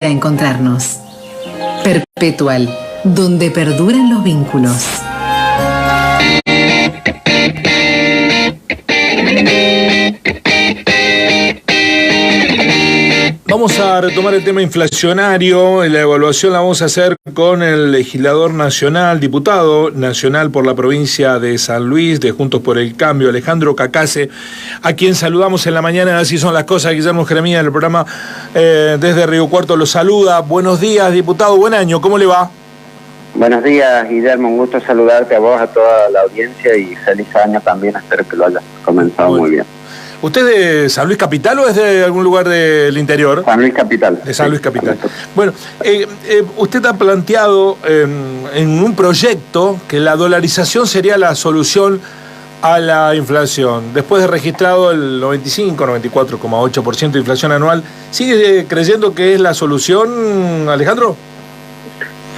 encontrarnos. Perpetual, donde perduran los vínculos. Vamos a retomar el tema inflacionario. La evaluación la vamos a hacer con el legislador nacional, diputado nacional por la provincia de San Luis, de Juntos por el Cambio, Alejandro Cacase, a quien saludamos en la mañana. Así son las cosas. Guillermo Jeremías, del programa desde Río Cuarto, lo saluda. Buenos días, diputado. Buen año. ¿Cómo le va? Buenos días, Guillermo. Un gusto saludarte a vos, a toda la audiencia, y feliz año también. Espero que lo hayas comenzado muy bien. ¿Usted es de San Luis Capital o es de algún lugar del interior? San Luis Capital. De San Luis Capital. Bueno, usted ha planteado en un proyecto que la dolarización sería la solución a la inflación. Después de registrado el 94,8% de inflación anual, ¿sigue creyendo que es la solución, Alejandro?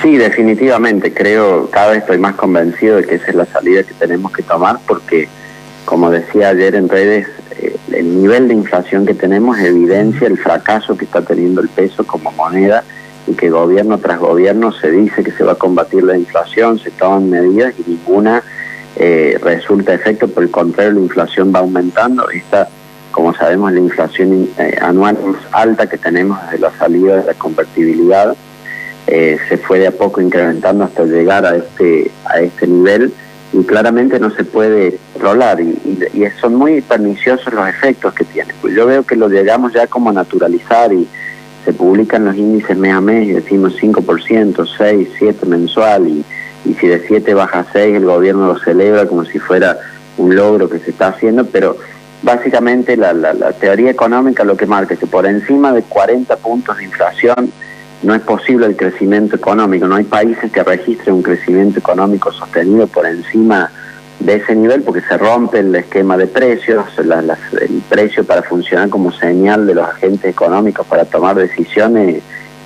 Sí, definitivamente. Cada vez estoy más convencido de que esa es la salida que tenemos que tomar, porque, como decía ayer en redes, el nivel de inflación que tenemos evidencia el fracaso que está teniendo el peso como moneda, y que gobierno tras gobierno se dice que se va a combatir la inflación, se toman medidas y ninguna resulta efecto. Por el contrario, la inflación va aumentando. Esta, como sabemos, la inflación anual más alta que tenemos desde la salida de la convertibilidad. Se fue de a poco incrementando hasta llegar a este nivel, y claramente no se puede controlar, y son muy perniciosos los efectos que tiene. Pues yo veo que lo llegamos ya como a naturalizar, y se publican los índices mes a mes y decimos 5%, 6, 7 mensual, y si de 7 baja a 6 el gobierno lo celebra como si fuera un logro que se está haciendo. Pero básicamente la teoría económica lo que marca es que por encima de 40 puntos de inflación no es posible el crecimiento económico. No hay países que registren un crecimiento económico sostenido por encima de ese nivel, porque se rompe el esquema de precios, el precio para funcionar como señal de los agentes económicos para tomar decisiones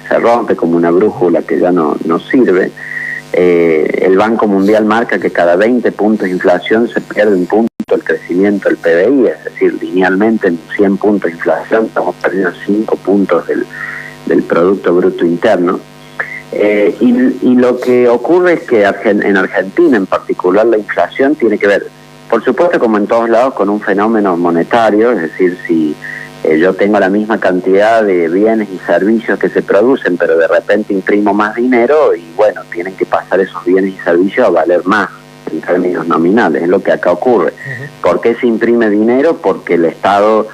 se rompe como una brújula que ya no sirve. El Banco Mundial marca que cada 20 puntos de inflación se pierde un punto el crecimiento del PBI, es decir, linealmente en 100 puntos de inflación estamos perdiendo 5 puntos del Producto Bruto Interno. Y lo que ocurre es que en Argentina en particular la inflación tiene que ver, por supuesto, como en todos lados, con un fenómeno monetario. Es decir, si yo tengo la misma cantidad de bienes y servicios que se producen, pero de repente imprimo más dinero, y bueno, tienen que pasar esos bienes y servicios a valer más en términos nominales. Es lo que acá ocurre. ¿Por qué se imprime dinero? Porque el Estado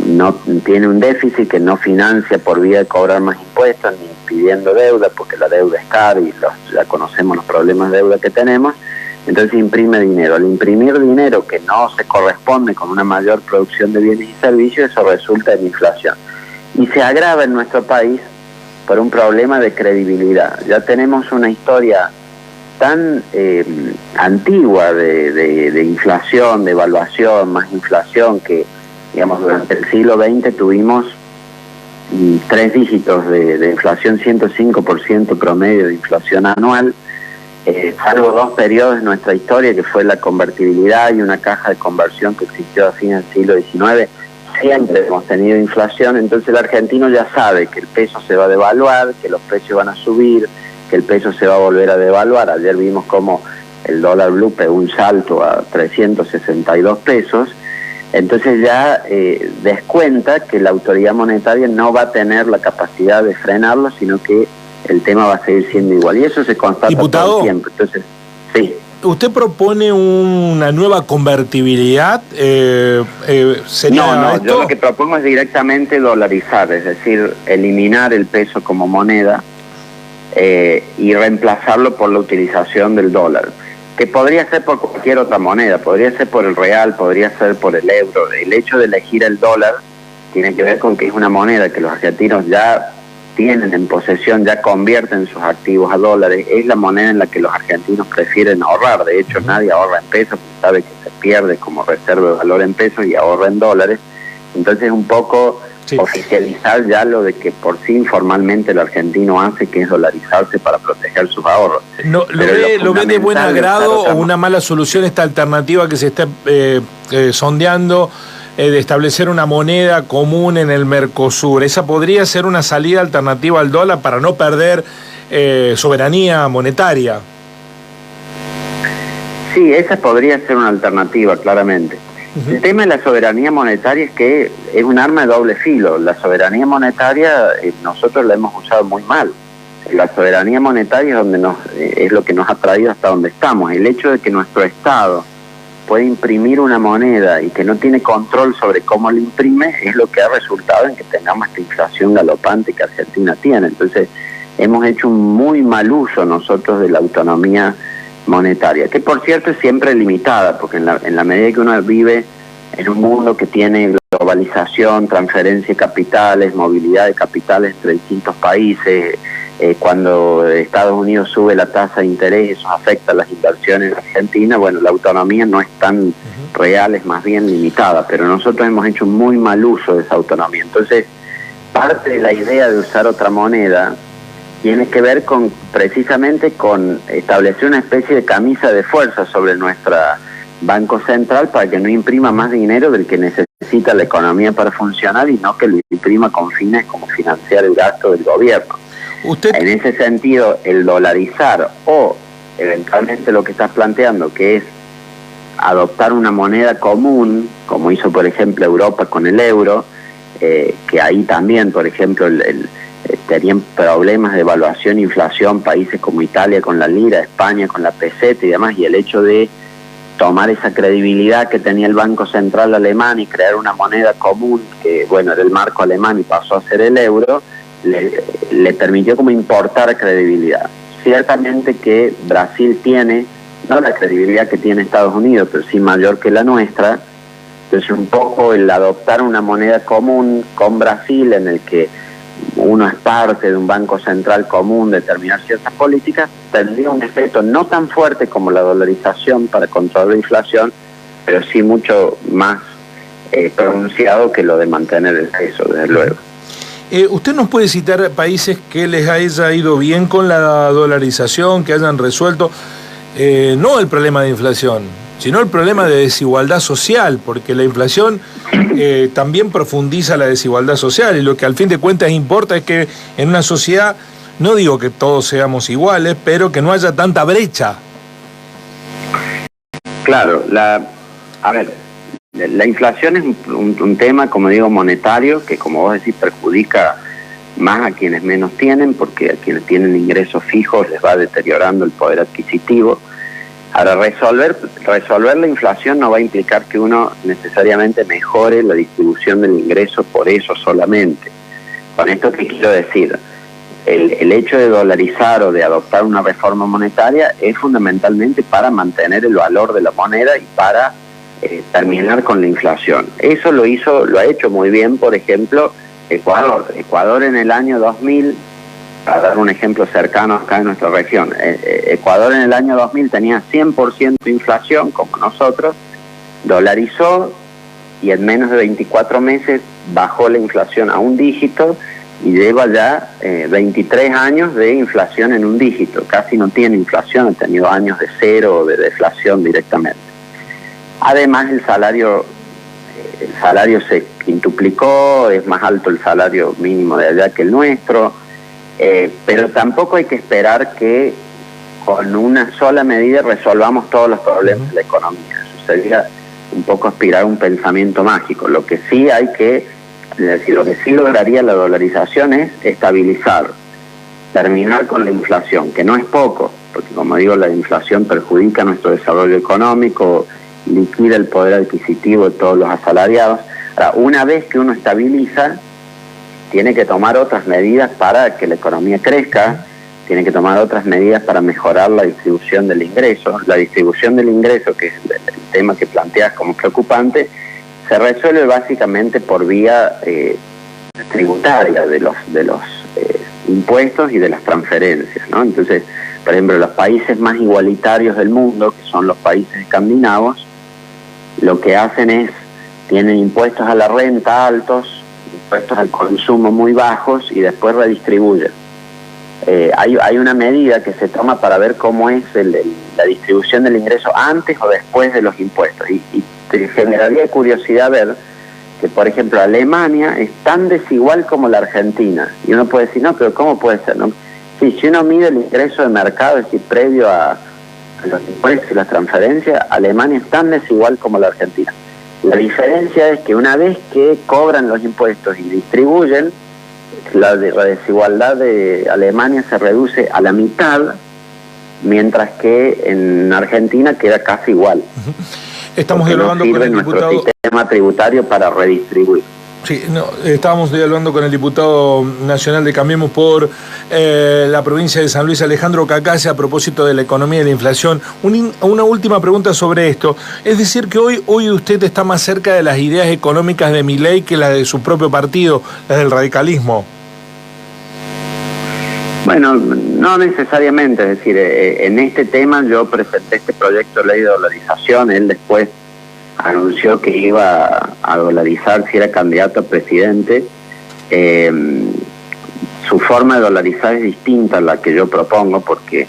no tiene un déficit que no financia por vía de cobrar más impuestos ni pidiendo deuda, porque la deuda es cara y ya conocemos los problemas de deuda que tenemos. Entonces imprime dinero. Al imprimir dinero que no se corresponde con una mayor producción de bienes y servicios, eso resulta en inflación, y se agrava en nuestro país por un problema de credibilidad. Ya tenemos una historia tan antigua de inflación, de evaluación, más inflación, que, digamos, durante el siglo XX tuvimos 3 dígitos de inflación, 105% promedio de inflación anual, salvo 2 periodos en nuestra historia, que fue la convertibilidad y una caja de conversión que existió a fines del siglo XIX. Siempre hemos tenido inflación. Entonces el argentino ya sabe que el peso se va a devaluar, que los precios van a subir, que el peso se va a volver a devaluar. Ayer vimos cómo el dólar blue pegó un salto a 362 pesos. Entonces ya descuenta que la autoridad monetaria no va a tener la capacidad de frenarlo, sino que el tema va a seguir siendo igual. Y eso se constata, diputado, todo el tiempo. Entonces, sí. ¿Usted propone una nueva convertibilidad? ¿Sería no, esto? Yo lo que propongo es directamente dolarizar, es decir, eliminar el peso como moneda y reemplazarlo por la utilización del dólar, que podría ser por cualquier otra moneda, podría ser por el real, podría ser por el euro. El hecho de elegir el dólar tiene que ver con que es una moneda que los argentinos ya tienen en posesión, ya convierten sus activos a dólares. Es la moneda en la que los argentinos prefieren ahorrar. De hecho, nadie ahorra en pesos, porque sabe que se pierde como reserva de valor en pesos, y ahorra en dólares. Entonces, un poco oficializar ya lo de que por sí informalmente el argentino hace, que es dolarizarse para proteger sus ahorros. ¿Lo ve de buen agrado o una mala solución esta alternativa que se está sondeando de establecer una moneda común en el Mercosur. ¿Esa podría ser una salida alternativa al dólar para no perder soberanía monetaria? Sí, esa podría ser una alternativa, claramente. El tema de la soberanía monetaria es que es un arma de doble filo. La soberanía monetaria nosotros la hemos usado muy mal. La soberanía monetaria es, es lo que nos ha traído hasta donde estamos. El hecho de que nuestro Estado puede imprimir una moneda y que no tiene control sobre cómo la imprime es lo que ha resultado en que tengamos esta inflación galopante que Argentina tiene. Entonces hemos hecho un muy mal uso nosotros de la autonomía monetaria, que por cierto es siempre limitada, porque en la medida que uno vive en un mundo que tiene globalización, transferencia de capitales, movilidad de capitales entre distintos países, cuando Estados Unidos sube la tasa de interés, eso afecta las inversiones en Argentina, bueno, la autonomía no es tan real, es más bien limitada, pero nosotros hemos hecho un muy mal uso de esa autonomía. Entonces, parte de la idea de usar otra moneda tiene que ver precisamente con establecer una especie de camisa de fuerza sobre nuestro Banco Central para que no imprima más dinero del que necesita la economía para funcionar y no que lo imprima con fines como financiar el gasto del gobierno. En ese sentido, el dolarizar o eventualmente lo que estás planteando, que es adoptar una moneda común, como hizo por ejemplo Europa con el euro, que ahí también, por ejemplo, tenían problemas de evaluación e inflación países como Italia con la lira, España con la peseta y demás, y el hecho de tomar esa credibilidad que tenía el Banco Central alemán y crear una moneda común que, bueno, era el marco alemán y pasó a ser el euro, le permitió como importar credibilidad. Ciertamente que Brasil tiene, no la credibilidad que tiene Estados Unidos, pero sí mayor que la nuestra. Entonces un poco el adoptar una moneda común con Brasil en el que uno es parte de un banco central común, determinar ciertas políticas, tendría un efecto no tan fuerte como la dolarización para controlar la inflación, pero sí mucho más pronunciado que lo de mantener el peso, desde luego. ¿Usted nos puede citar países que les haya ido bien con la dolarización, que hayan resuelto no el problema de inflación, sino el problema de desigualdad social? Porque la inflación también profundiza la desigualdad social y lo que al fin de cuentas importa es que en una sociedad, no digo que todos seamos iguales, pero que no haya tanta brecha. Claro, la inflación es un tema, como digo, monetario, que como vos decís perjudica más a quienes menos tienen, porque a quienes tienen ingresos fijos les va deteriorando el poder adquisitivo. Ahora, resolver la inflación no va a implicar que uno necesariamente mejore la distribución del ingreso por eso solamente. Con esto, ¿qué quiero decir? El hecho de dolarizar o de adoptar una reforma monetaria es fundamentalmente para mantener el valor de la moneda y para terminar con la inflación. Eso lo ha hecho muy bien, por ejemplo, Ecuador. Ecuador en el año 2000, para dar un ejemplo cercano acá en nuestra región, Ecuador en el año 2000 tenía 100% de inflación, como nosotros, dolarizó y en menos de 24 meses bajó la inflación a un dígito y lleva ya 23 años de inflación en un dígito. Casi no tiene inflación, ha tenido años de cero o de deflación directamente. Además, el salario se quintuplicó, es más alto el salario mínimo de allá que el nuestro, pero tampoco hay que esperar que con una sola medida resolvamos todos los problemas de la economía. Eso sería un poco aspirar a un pensamiento mágico. Lo que sí lograría la dolarización es estabilizar, terminar con la inflación, que no es poco, porque como digo, la inflación perjudica nuestro desarrollo económico, liquida el poder adquisitivo de todos los asalariados. Ahora, una vez que uno estabiliza, tiene que tomar otras medidas para que la economía crezca, tiene que tomar otras medidas para mejorar la distribución del ingreso. La distribución del ingreso, que es el tema que planteas como preocupante, se resuelve básicamente por vía tributaria de los impuestos y de las transferencias, ¿no? Entonces, por ejemplo, los países más igualitarios del mundo, que son los países escandinavos, lo que hacen es, tienen impuestos a la renta altos, impuestos al consumo muy bajos y después redistribuyen. Hay una medida que se toma para ver cómo es la distribución del ingreso antes o después de los impuestos y te generaría curiosidad ver que, por ejemplo, Alemania es tan desigual como la Argentina. Y uno puede decir, no, pero ¿cómo puede ser? ¿No? Sí, si uno mide el ingreso de mercado, es decir, previo a los impuestos y las transferencias, Alemania es tan desigual como la Argentina. La diferencia es que una vez que cobran los impuestos y distribuyen, la desigualdad de Alemania se reduce a la mitad, mientras que en Argentina queda casi igual. Estamos dialogando con el diputado. Nuestro sistema tributario para redistribuir. Sí, no, estábamos dialogando con el diputado nacional de Cambiemos por la provincia de San Luis, Alejandro Cacase, a propósito de la economía y la inflación. Una última pregunta sobre esto. Es decir, que hoy usted está más cerca de las ideas económicas de Milei que las de su propio partido, las del radicalismo. Bueno, no necesariamente, es decir, en este tema yo presenté este proyecto de ley de dolarización, él después anunció que iba a dolarizar si era candidato a presidente. Su forma de dolarizar es distinta a la que yo propongo, porque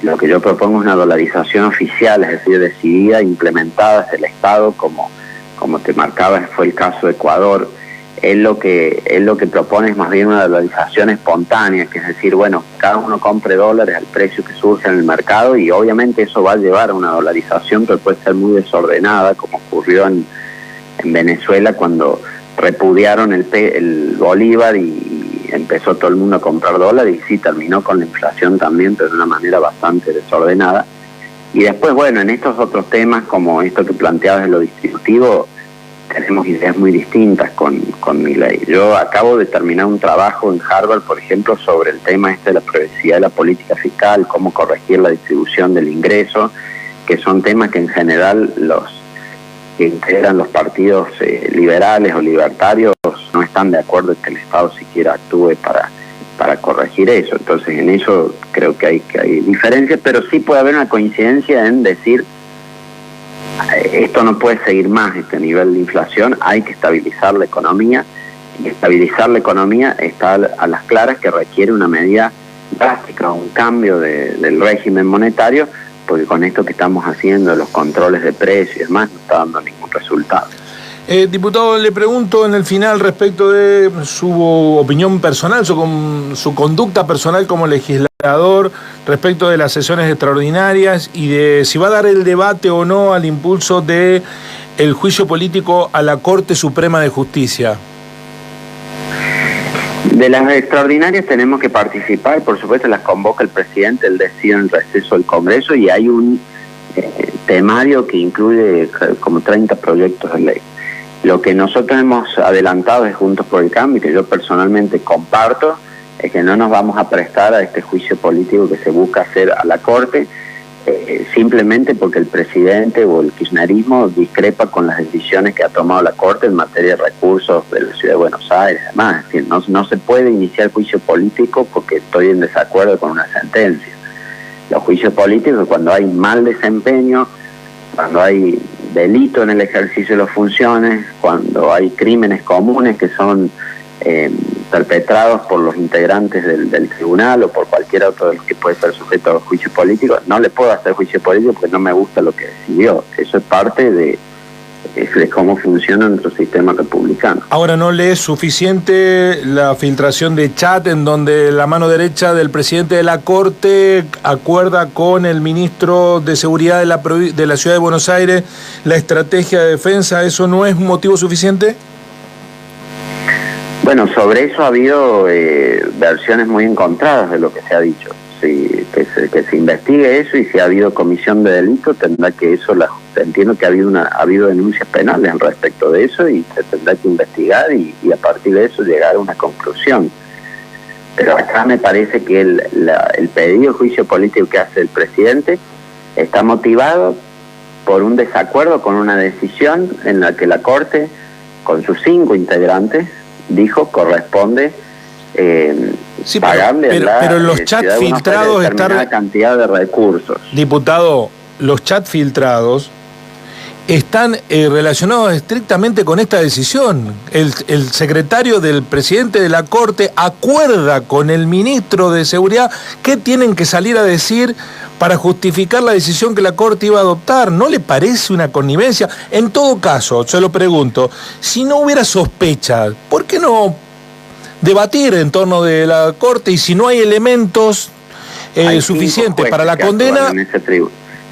lo que yo propongo es una dolarización oficial, es decir, decidida, implementada desde el Estado, como te marcaba, fue el caso de Ecuador. Él lo que propone es más bien una dolarización espontánea, que es decir, bueno, cada uno compre dólares al precio que surge en el mercado, y obviamente eso va a llevar a una dolarización, pero puede ser muy desordenada, como ocurrió en Venezuela cuando repudiaron el bolívar y empezó todo el mundo a comprar dólares, y sí terminó con la inflación también, pero de una manera bastante desordenada. Y después, bueno, en estos otros temas, como esto que planteabas de lo distributivo, tenemos ideas muy distintas con Milei. Yo acabo de terminar un trabajo en Harvard, por ejemplo, sobre el tema de la progresividad de la política fiscal, cómo corregir la distribución del ingreso, que son temas que en general los que integran los partidos liberales o libertarios no están de acuerdo en que el Estado siquiera actúe para corregir eso. Entonces, en eso creo que hay diferencias, pero sí puede haber una coincidencia en decir, esto no puede seguir más, este nivel de inflación, hay que estabilizar la economía, y estabilizar la economía está a las claras que requiere una medida drástica, un cambio del régimen monetario, porque con esto que estamos haciendo, los controles de precios y demás, no está dando ningún resultado. Diputado, le pregunto en el final respecto de su opinión personal, su conducta personal como legislador respecto de las sesiones extraordinarias y de si va a dar el debate o no al impulso de el juicio político a la Corte Suprema de Justicia. De las extraordinarias tenemos que participar, por supuesto las convoca el presidente, él decide en el receso del Congreso, y hay un temario que incluye como 30 proyectos de ley. Lo que nosotros hemos adelantado es Juntos por el Cambio, que yo personalmente comparto, es que no nos vamos a prestar a este juicio político que se busca hacer a la Corte, simplemente porque el presidente o el kirchnerismo discrepa con las decisiones que ha tomado la Corte en materia de recursos de la Ciudad de Buenos Aires. Además, es decir, no se puede iniciar juicio político porque estoy en desacuerdo con una sentencia. Los juicios políticos, cuando hay mal desempeño, cuando hay delito en el ejercicio de las funciones, cuando hay crímenes comunes que son perpetrados por los integrantes del tribunal o por cualquier otro de los que puede ser sujeto a juicio político, no le puedo hacer juicio político porque no me gusta lo que decidió. Eso es parte de cómo funciona nuestro sistema republicano. Ahora, ¿no le es suficiente la filtración de chat en donde la mano derecha del presidente de la Corte acuerda con el ministro de Seguridad de la Ciudad de Buenos Aires la estrategia de defensa? ¿Eso no es un motivo suficiente? Bueno, sobre eso ha habido versiones muy encontradas de lo que se ha dicho. Sí, que se investigue eso, y si ha habido comisión de delito, tendrá que eso, entiendo que ha habido denuncias penales al respecto de eso, y se tendrá que investigar y a partir de eso llegar a una conclusión. Pero acá me parece que el pedido de juicio político que hace el presidente está motivado por un desacuerdo con una decisión en la que la Corte, con sus 5 integrantes, dijo corresponde sí, pagarle pero los chats filtrados están cantidad de recursos. Diputado, los chats filtrados están relacionados estrictamente con esta decisión. El secretario del presidente de la Corte acuerda con el ministro de Seguridad qué tienen que salir a decir para justificar la decisión que la Corte iba a adoptar. ¿No le parece una connivencia? En todo caso, se lo pregunto, si no hubiera sospechas, ¿por qué no debatir en torno de la Corte? Y si no hay elementos suficientes para la condena...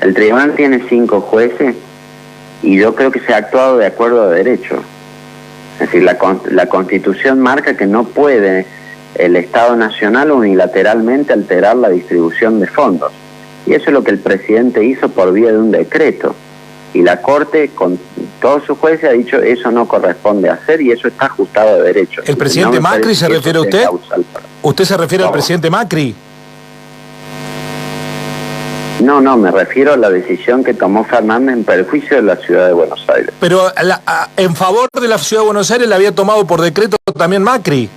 El tribunal tiene 5 jueces y yo creo que se ha actuado de acuerdo a derecho. Es decir, la Constitución marca que no puede el Estado Nacional unilateralmente alterar la distribución de fondos. Y eso es lo que el presidente hizo por vía de un decreto. Y la Corte, con todos sus jueces, ha dicho eso no corresponde hacer y eso está ajustado a derecho. ¿El presidente Macri se refiere a usted? ¿Usted se refiere al presidente Macri? No, me refiero a la decisión que tomó Fernández en perjuicio de la Ciudad de Buenos Aires. Pero en favor de la Ciudad de Buenos Aires la había tomado por decreto también Macri.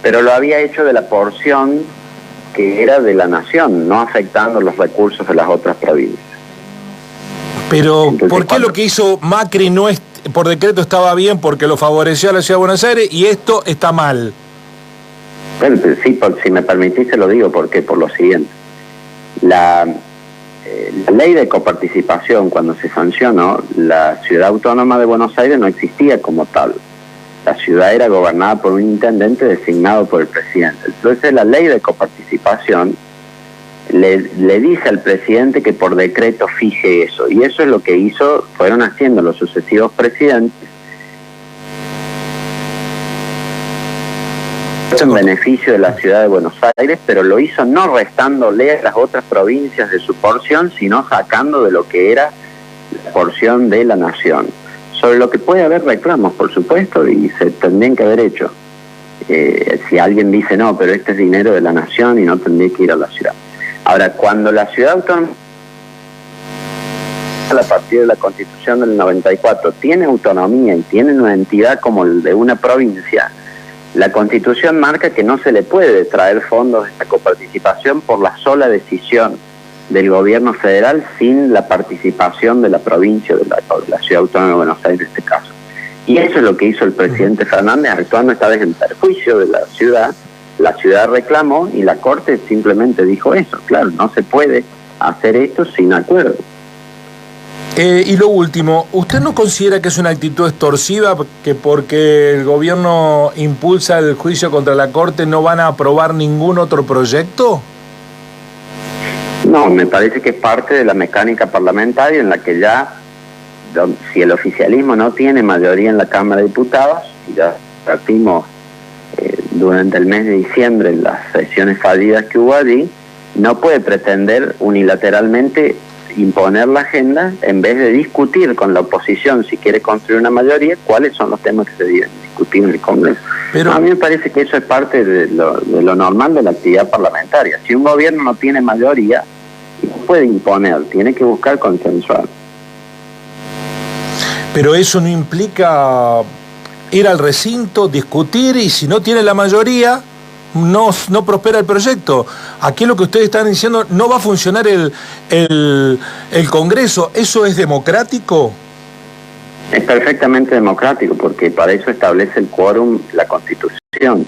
Pero lo había hecho de la porción que era de la nación, no afectando los recursos de las otras provincias. Pero, entonces, ¿por qué lo que hizo Macri no es por decreto estaba bien porque lo favoreció a la Ciudad de Buenos Aires y esto está mal? Bueno, sí, si me permitís se lo digo, porque por lo siguiente. La ley de coparticipación, cuando se sancionó, la Ciudad Autónoma de Buenos Aires no existía como tal. La ciudad era gobernada por un intendente designado por el presidente. Entonces la ley de coparticipación le dice al presidente que por decreto fije eso. Y eso es lo que fueron haciendo los sucesivos presidentes en beneficio de la Ciudad de Buenos Aires, pero lo hizo no restándole a las otras provincias de su porción, sino sacando de lo que era la porción de la nación. Sobre lo que puede haber reclamos, por supuesto, y se tendrían que haber hecho. Si alguien dice, no, pero este es dinero de la nación y no tendría que ir a la ciudad. Ahora, cuando la Ciudad Autónoma, a partir de la Constitución del 94, tiene autonomía y tiene una entidad como el de una provincia, la Constitución marca que no se le puede traer fondos de esta coparticipación por la sola decisión del gobierno federal sin la participación de la provincia, de la Ciudad Autónoma de Buenos Aires en este caso. Y eso es lo que hizo el presidente Fernández, actuando esta vez en perjuicio de la ciudad reclamó y la Corte simplemente dijo eso. Claro, no se puede hacer esto sin acuerdo. Y lo último, ¿usted no considera que es una actitud extorsiva que porque el gobierno impulsa el juicio contra la Corte no van a aprobar ningún otro proyecto? No, me parece que es parte de la mecánica parlamentaria en la que ya, si el oficialismo no tiene mayoría en la Cámara de Diputados, y ya partimos durante el mes de diciembre en las sesiones fallidas que hubo allí, no puede pretender unilateralmente imponer la agenda en vez de discutir con la oposición, si quiere construir una mayoría, cuáles son los temas que se deben discutir en el Congreso. Pero a mí me parece que eso es parte de lo normal de la actividad parlamentaria. Si un gobierno no tiene mayoría, no puede imponer, tiene que buscar consensuar. Pero eso no implica ir al recinto, discutir, y si no tiene la mayoría, no prospera el proyecto. Aquí lo que ustedes están diciendo, no va a funcionar el Congreso. ¿Eso es democrático? Es perfectamente democrático, porque para eso establece el quórum la Constitución.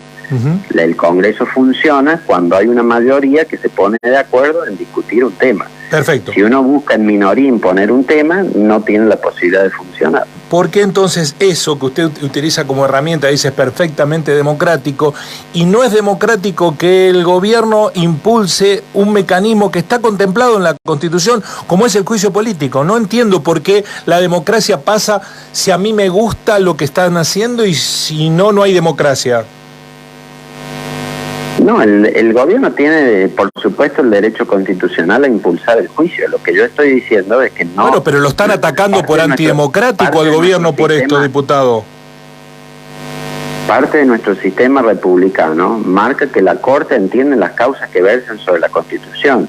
El Congreso funciona cuando hay una mayoría que se pone de acuerdo en discutir un tema. Perfecto. Si uno busca en minoría imponer un tema, no tiene la posibilidad de funcionar. ¿Por qué entonces eso que usted utiliza como herramienta dice es perfectamente democrático y no es democrático que el gobierno impulse un mecanismo que está contemplado en la Constitución como es el juicio político? No entiendo por qué la democracia pasa si a mí me gusta lo que están haciendo y si no, no hay democracia. No, el gobierno tiene, por supuesto, el derecho constitucional a impulsar el juicio. Lo que yo estoy diciendo es que no... Bueno, pero lo están atacando por antidemocrático al gobierno por esto, diputado. Parte de nuestro sistema republicano marca que la Corte entiende las causas que versan sobre la Constitución.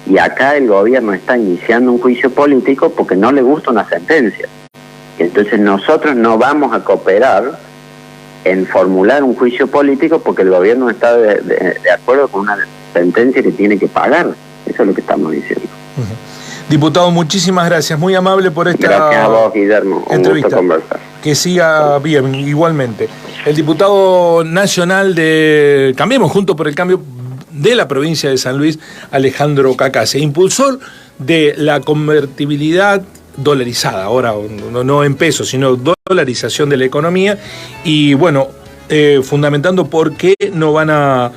Y acá el gobierno está iniciando un juicio político porque no le gusta una sentencia. Entonces nosotros no vamos a cooperar en formular un juicio político porque el gobierno está de acuerdo con una sentencia que tiene que pagar. Eso es lo que estamos diciendo. Diputado, muchísimas gracias, muy amable por esta Gracias a vos, Guillermo. Un entrevista. gusto conversar. Que siga bien, igualmente. El diputado nacional de Cambiemos Juntos por el Cambio de la provincia de San Luis, Alejandro Cacase, impulsor de la convertibilidad dolarizada, ahora no en pesos, sino dolarización de la economía, y bueno, fundamentando por qué no van a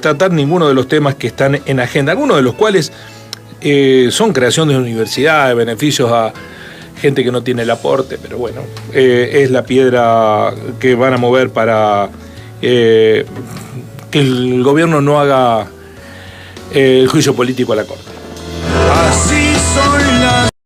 tratar ninguno de los temas que están en agenda, algunos de los cuales son creación de universidades, beneficios a gente que no tiene el aporte, pero bueno, es la piedra que van a mover para que el gobierno no haga el juicio político a la Corte.